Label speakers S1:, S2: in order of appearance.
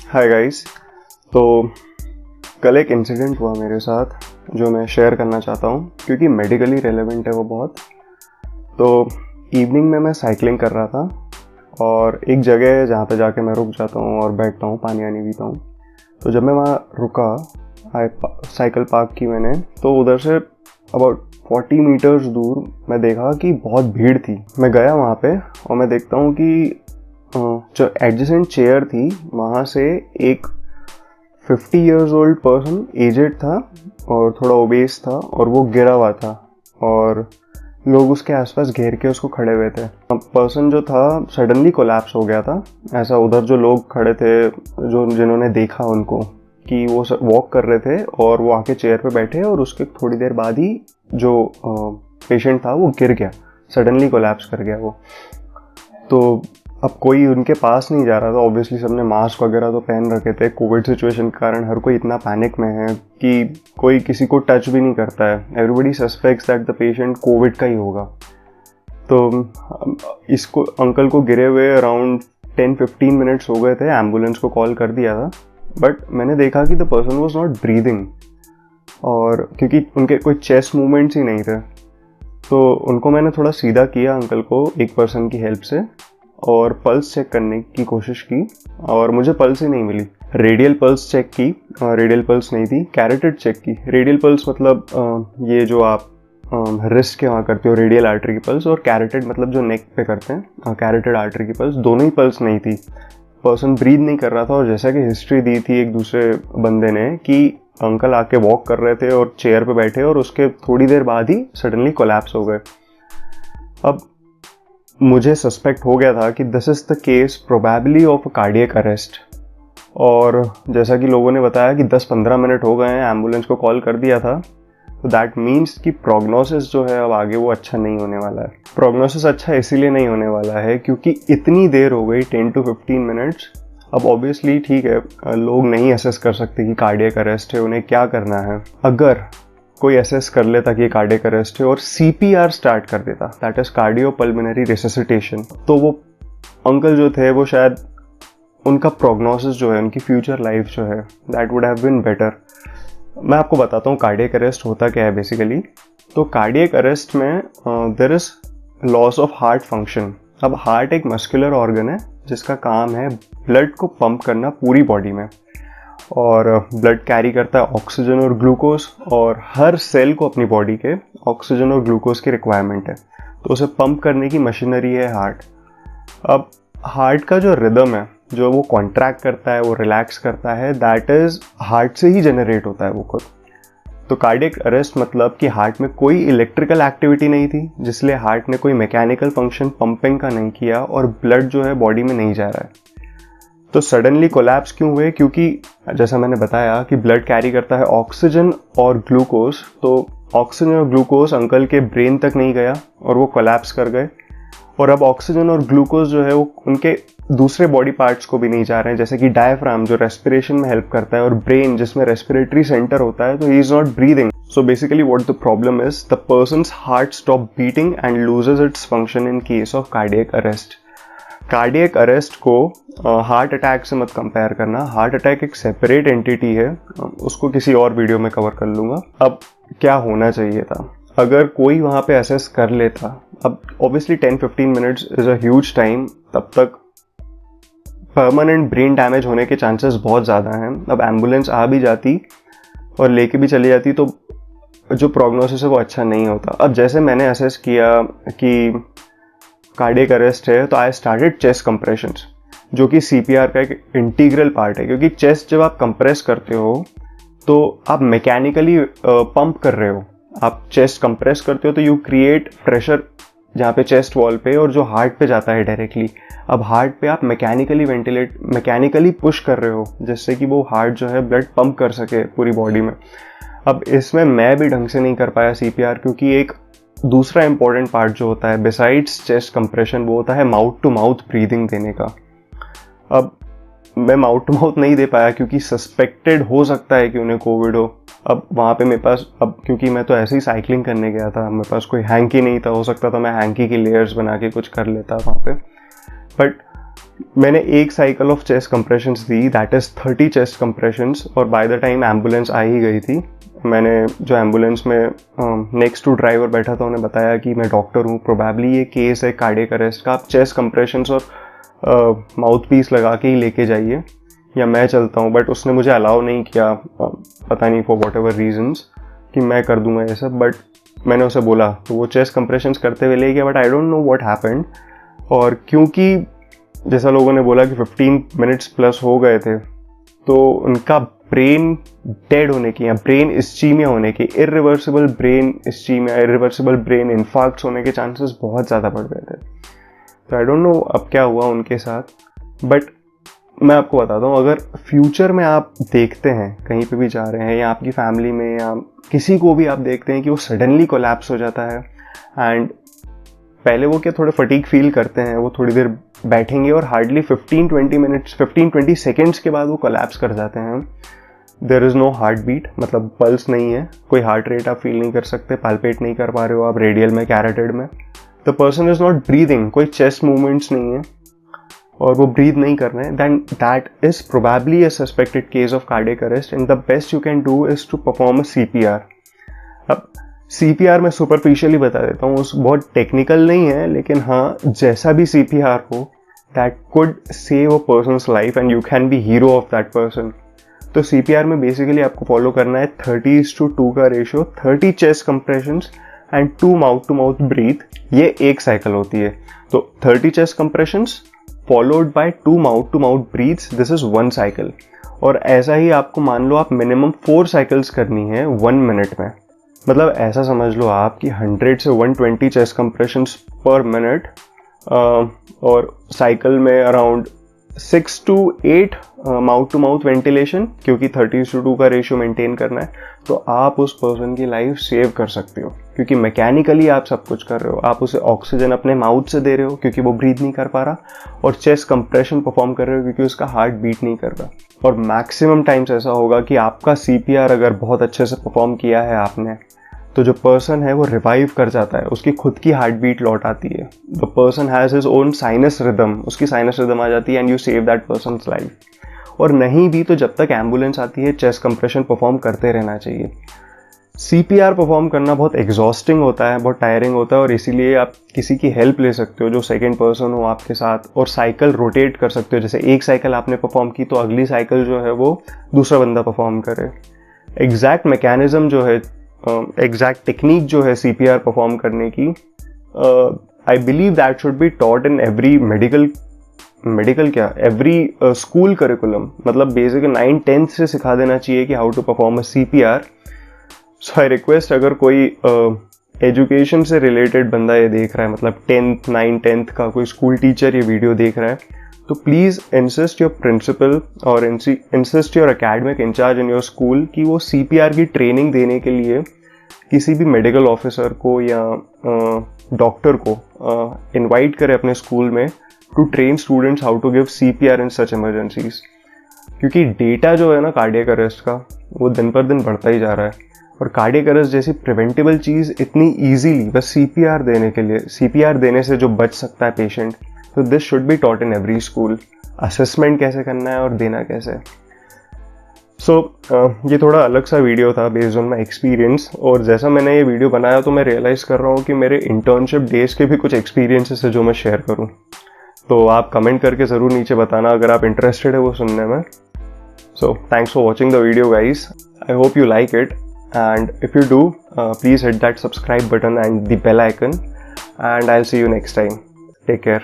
S1: Hi guys. तो कल एक इंसिडेंट हुआ मेरे साथ जो मैं शेयर करना चाहता हूँ क्योंकि मेडिकली रेलेवेंट है वो बहुत। तो इवनिंग में मैं साइकिलिंग कर रहा था और एक जगह है जहाँ पे जाके मैं रुक जाता हूँ और बैठता हूँ, पानी वानी पीता हूँ। तो जब मैं वहाँ रुका, साइकिल पार्क की मैंने, तो उधर से अबाउट 40 मीटर्स दूर मैं देखा कि बहुत भीड़ थी। मैं गया वहाँ पे और मैं देखता हूँ कि जो एडजेसेंट चेयर थी वहाँ से एक 50 इयर्स ओल्ड पर्सन, एजेड था और थोड़ा ओबेस था, और वो गिरा हुआ था और लोग उसके आसपास घेर के उसको खड़े हुए थे। पर्सन जो था सडनली कोलैप्स हो गया था। ऐसा उधर जो लोग खड़े थे, जिन्होंने देखा उनको कि वो वॉक कर रहे थे और वो आके चेयर पे बैठे और उसके थोड़ी देर बाद ही जो पेशेंट था वो गिर गया, सडनली कोलैप्स कर गया वो। तो अब कोई उनके पास नहीं जा रहा था। ऑब्वियसली सबने मास्क वगैरह तो पहन रखे थे। कोविड सिचुएशन के कारण हर कोई इतना पैनिक में है कि कोई किसी को टच भी नहीं करता है। Everybody suspects that the patient Covid का ही होगा। तो इसको अंकल को गिरे हुए अराउंड 10-15 मिनट्स हो गए थे। एम्बुलेंस को कॉल कर दिया था, बट मैंने देखा कि the person was not breathing, और क्योंकि उनके कोई चेस्ट मूवमेंट्स ही नहीं थे। तो उनको मैंने थोड़ा सीधा किया अंकल को एक पर्सन की हेल्प से, और पल्स चेक करने की कोशिश की और मुझे पल्स ही नहीं मिली। रेडियल पल्स चेक की, रेडियल पल्स नहीं थी, कैरोटिड चेक की। रेडियल पल्स मतलब ये जो आप रिस्ट के वहाँ करते हो, रेडियल आर्टरी की पल्स, और कैरोटिड मतलब जो नेक पे करते हैं, कैरोटिड आर्टरी की पल्स। दोनों ही पल्स नहीं थी। पर्सन ब्रीद नहीं कर रहा था, और जैसा कि हिस्ट्री दी थी एक दूसरे बंदे ने कि अंकल आके वॉक कर रहे थे और चेयर पे बैठे और उसके थोड़ी देर बाद ही सडनली कोलैप्स हो गए। अब मुझे सस्पेक्ट हो गया था कि this is the case probably of a cardiac arrest. और जैसा कि लोगों ने बताया कि 10-15 मिनट हो गए हैं, एम्बुलेंस को कॉल कर दिया था। तो दैट मीन्स कि प्रोग्नोसिस जो है अब आगे वो अच्छा नहीं होने वाला है। प्रोग्नोसिस अच्छा इसीलिए नहीं होने वाला है क्योंकि इतनी देर हो गई, 10 to 15 मिनट्स। अब ऑब्वियसली ठीक है, लोग नहीं असेस कर सकते कि कार्डियक अरेस्ट है, उन्हें क्या करना है। अगर कोई असेस कर लेता कि ये कार्डियक अरेस्ट है और सीपीआर स्टार्ट कर देता, that is cardio pulmonary resuscitation, तो वो अंकल जो थे वो शायद उनका प्रोग्नोसिस जो है, उनकी फ्यूचर लाइफ जो है, that would have been better. मैं आपको बताता हूँ कार्डियक अरेस्ट होता क्या है बेसिकली। तो कार्डियक अरेस्ट में there is loss of heart function. अब हार्ट एक मस्कुलर ऑर्गन है जिसका काम है ब्लड को पंप करना पूरी बॉडी में, और ब्लड कैरी करता है ऑक्सीजन और ग्लूकोज, और हर सेल को अपनी बॉडी के ऑक्सीजन और ग्लूकोज की रिक्वायरमेंट है। तो उसे पंप करने की मशीनरी है हार्ट। अब हार्ट का जो रिदम है, जो वो कॉन्ट्रैक्ट करता है, वो रिलैक्स करता है, दैट इज हार्ट से ही जनरेट होता है वो खुद। तो कार्डियक अरेस्ट मतलब कि हार्ट में कोई इलेक्ट्रिकल एक्टिविटी नहीं थी, जिसलिए हार्ट ने कोई मैकेनिकल फंक्शन पंपिंग का नहीं किया और ब्लड जो है बॉडी में नहीं जा रहा है। तो सडनली कोलैप्स क्यों हुए? क्योंकि जैसा मैंने बताया कि ब्लड कैरी करता है ऑक्सीजन और ग्लूकोज। तो ऑक्सीजन और ग्लूकोज अंकल के ब्रेन तक नहीं गया और वो कोलैप्स कर गए। और अब ऑक्सीजन और ग्लूकोज जो है वो उनके दूसरे बॉडी पार्ट्स को भी नहीं जा रहे हैं, जैसे कि डायफ्राम जो रेस्पिरेशन में हेल्प करता है, और ब्रेन जिसमें रेस्पिरेटरी सेंटर होता है। तो he is not breathing. So basically what the problem is, the persons heart stop beating and loses its function in case of cardiac arrest. Cardiac arrest को heart attack से मत compare करना। Heart attack एक separate entity है, उसको किसी और video में कवर कर लूँगा। अब क्या होना चाहिए था अगर कोई वहाँ पे असेस कर लेता? अब obviously 10-15 minutes is a huge time. तब तक परमानेंट ब्रेन डैमेज होने के चांसेस बहुत ज़्यादा हैं। अब एम्बुलेंस आ भी जाती और लेके भी चली जाती तो जो प्रोग्नोसिस है वो अच्छा नहीं होता। अब जैसे मैंने असेस किया कि कार्डियक अरेस्ट है, तो आई स्टार्टेड चेस्ट कंप्रेशंस, जो कि सीपीआर का एक इंटीग्रल पार्ट है। क्योंकि चेस्ट जब आप कंप्रेस करते हो तो आप मैकेनिकली पंप कर रहे हो। आप चेस्ट कंप्रेस करते हो तो यू क्रिएट प्रेशर जहाँ पे चेस्ट वॉल पे, और जो हार्ट पे जाता है डायरेक्टली। अब हार्ट पे आप मैकेनिकली पुश कर रहे हो, जिससे कि वो हार्ट जो है ब्लड पंप कर सके पूरी बॉडी में। अब इसमें मैं भी ढंग से नहीं कर पाया सीपीआर, क्योंकि एक दूसरा इंपॉर्टेंट पार्ट जो होता है बिसाइड्स चेस्ट कंप्रेशन, वो होता है माउथ टू माउथ ब्रीदिंग देने का। अब मैं माउथ टू माउथ नहीं दे पाया क्योंकि सस्पेक्टेड हो सकता है कि उन्हें कोविड हो। अब वहाँ पे मेरे पास, अब क्योंकि मैं तो ऐसे ही साइकिलिंग करने गया था, मेरे पास कोई हैंकी नहीं था। हो सकता था मैं हैंकी की लेयर्स बना के कुछ कर लेता वहाँ पे, बट मैंने एक cycle of chest compressions the, that is 30 chest compressions, और बाय द टाइम एम्बुलेंस आ ही गई थी। मैंने जो एम्बुलेंस में नेक्स्ट टू ड्राइवर बैठा था उन्हें बताया कि मैं डॉक्टर हूँ, प्रोबेबली ये केस है कार्डियक अरेस्ट का, आप चेस्ट कंप्रेशंस और माउथ पीस लगा के ही लेके जाइए या मैं चलता हूँ। बट उसने मुझे अलाउ नहीं किया, पता नहीं फॉर वॉट एवर रीजन्स, कि मैं कर दूंगा ये सब। बट मैंने उसे बोला तो वो चेस्ट कंप्रेशंस करते हुए ले गया, but I don't know what happened. और क्योंकि जैसा लोगों ने बोला कि 15 मिनट्स प्लस हो गए थे, तो उनका ब्रेन डेड होने की या ब्रेन इस्चीमिया होने की, irreversible brain ischaemia, irreversible brain infarct होने के चांसेस बहुत ज़्यादा बढ़ गए थे। तो आई डोंट नो अब क्या हुआ उनके साथ, बट मैं आपको बताता हूँ, अगर फ्यूचर में आप देखते हैं कहीं पे भी जा रहे हैं या आपकी फैमिली में या किसी को भी आप देखते हैं कि वो सडनली कोलैप्स हो जाता है, एंड पहले वो क्या थोड़े फटीग फील करते हैं, वो थोड़ी देर बैठेंगे और हार्डली 15-20 सेकेंड्स के बाद वो कोलैप्स कर जाते हैं। There is no heart beat, मतलब पल्स नहीं है, कोई हार्ट रेट आप फील नहीं कर सकते, पैल्पेट नहीं कर पा रहे हो आप रेडियल में, कैरोटिड में। The person is not breathing, कोई चेस्ट मूवमेंट्स नहीं है और वो ब्रीथ नहीं कर रहे हैं, then that is probably a suspected case of cardiac arrest, and the best you can do is to perform a CPR। अब CPR मैं सुपरफिशियली बता देता हूँ, उस बहुत टेक्निकल नहीं है, लेकिन हाँ जैसा भी CPR हो, that could save a person's life and you can be hero of that person. तो CPR में बेसिकली आपको फॉलो करना है 30:2 का ratio, 30 chest compressions and 2 mouth to mouth breath, ये एक साइकिल होती है। तो 30 chest compressions followed by 2 mouth to mouth breaths, this is 1 cycle. और ऐसा ही आपको मान लो आप मिनिमम 4 साइकिल्स करनी है 1 मिनट में। मतलब ऐसा समझ लो आप कि 100 से 120 चेस्ट कंप्रेशंस पर मिनट, और साइकिल में around 6 to 8 mouth to mouth ventilation, क्योंकि 30:2 का रेशियो मेंटेन करना है। तो आप उस पर्सन की लाइफ सेव कर सकते हो, क्योंकि मैकेनिकली आप सब कुछ कर रहे हो। आप उसे ऑक्सीजन अपने माउथ से दे रहे हो क्योंकि वो ब्रीथ नहीं कर पा रहा, और चेस्ट कंप्रेशन परफॉर्म कर रहे हो क्योंकि उसका हार्ट बीट नहीं कर रहा। और मैक्सिमम टाइम्स ऐसा होगा कि आपका CPR अगर बहुत अच्छे से परफॉर्म किया है आपने, तो जो पर्सन है वो रिवाइव कर जाता है, उसकी खुद की हार्ट बीट लौट आती है। The person has his own sinus rhythm, उसकी साइनस रिदम आ जाती है, and you save that persons life. और नहीं भी तो जब तक एम्बुलेंस आती है चेस्ट कंप्रेशन परफॉर्म करते रहना चाहिए। CPR परफॉर्म करना बहुत एग्जॉस्टिंग होता है, बहुत टायरिंग होता है, और इसीलिए आप किसी की हेल्प ले सकते हो जो सेकंड पर्सन हो आपके साथ, और साइकिल रोटेट कर सकते हो। जैसे एक साइकिल आपने परफॉर्म की तो अगली साइकिल जो है वो दूसरा बंदा परफॉर्म करे। एग्जैक्ट मैकेनिज्म जो है, एग्जैक्ट टेक्निक जो है CPR परफॉर्म करने की, I believe that should be taught in every every school curriculum. मतलब बेसिक 9-10 से सिखा देना चाहिए कि how to perform a CPR। So I request, अगर कोई एजुकेशन से रिलेटेड बंदा ये देख रहा है, मतलब 9th का कोई स्कूल टीचर ये वीडियो देख रहा है, तो प्लीज़ इंसिस्ट योर प्रिंसिपल और insist your academic incharge in your school कि वो CPR की ट्रेनिंग देने के लिए किसी भी मेडिकल ऑफिसर को या डॉक्टर को इनवाइट करे अपने स्कूल में, to train students how to give CPR in such emergencies. क्योंकि डेटा जो है ना कार्डियक अरेस्ट का, वो दिन पर दिन बढ़ता ही जा रहा है, और कार्डियक अरेस्ट जैसी प्रिवेंटेबल चीज़ इतनी ईजीली बस CPR देने के लिए, CPR देने से जो बच सकता है पेशेंट, तो this should be taught in every school. Assessment कैसे करना है और देना कैसे। सो ये थोड़ा अलग सा वीडियो था बेस्ड ऑन माई एक्सपीरियंस, और जैसा मैंने ये वीडियो बनाया तो मैं रियलाइज़ कर रहा हूँ कि मेरे इंटर्नशिप डेज के भी कुछ एक्सपीरियंसेस है जो मैं शेयर करूँ। तो आप कमेंट करके ज़रूर नीचे बताना अगर आप इंटरेस्टेड है वो सुनने में। So thanks for watching the video guys, I hope you like it, and if you do, please hit that subscribe button and the bell icon, and I'll see you next time. Take care.